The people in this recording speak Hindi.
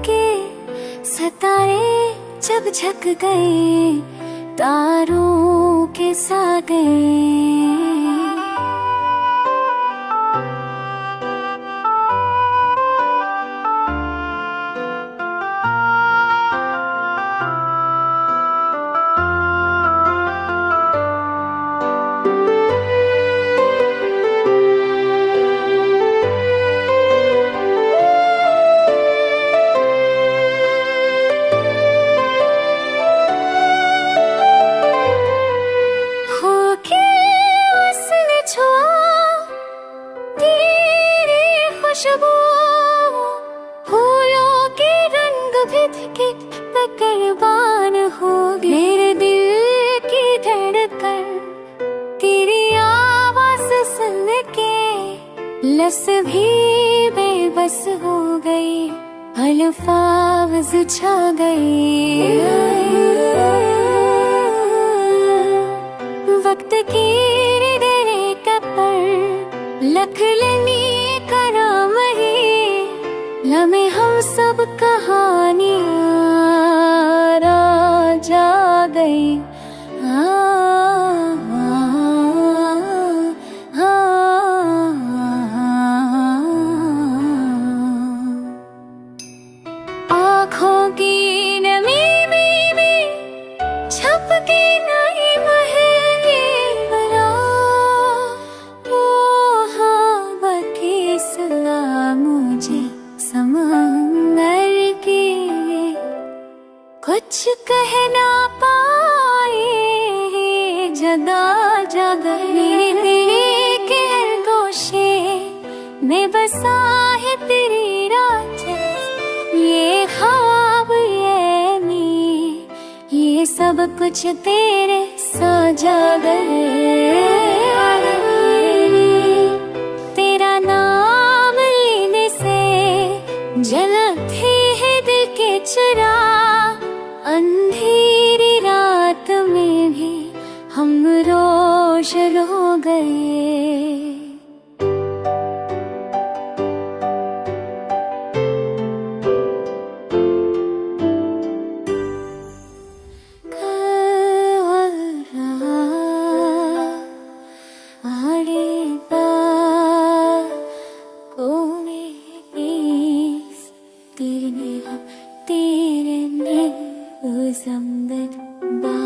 के सितारे जब झक गए, तारों के सा गए। फूलों के रंग भिद के कुर्बान हो गए। मेरे दिल की धड़कन तेरी आवाज सुन के लफ्ज़ भी बेबस हो गई, अल्फाज छा गए। वक्त की तेरे कपर लख लेनी कराम है, लम्हे हम सब कहानियाँ जा गई। आँखों की नमी में छप के नहीं महके बला, मोहब्बत की सलाह मुझे समंदर के। कुछ कह ना पाए जदा जगा, मेरे के गोशे में बसा है तेरी राज। ये ख्वाब ये नींद ये सब कुछ तेरे साजा गए। तेरा नाम लेने से जलते हैं दिल के चुरा, अंधेरी रात में भी हम रोशन हो गए। तेरे ने ज़मदर बा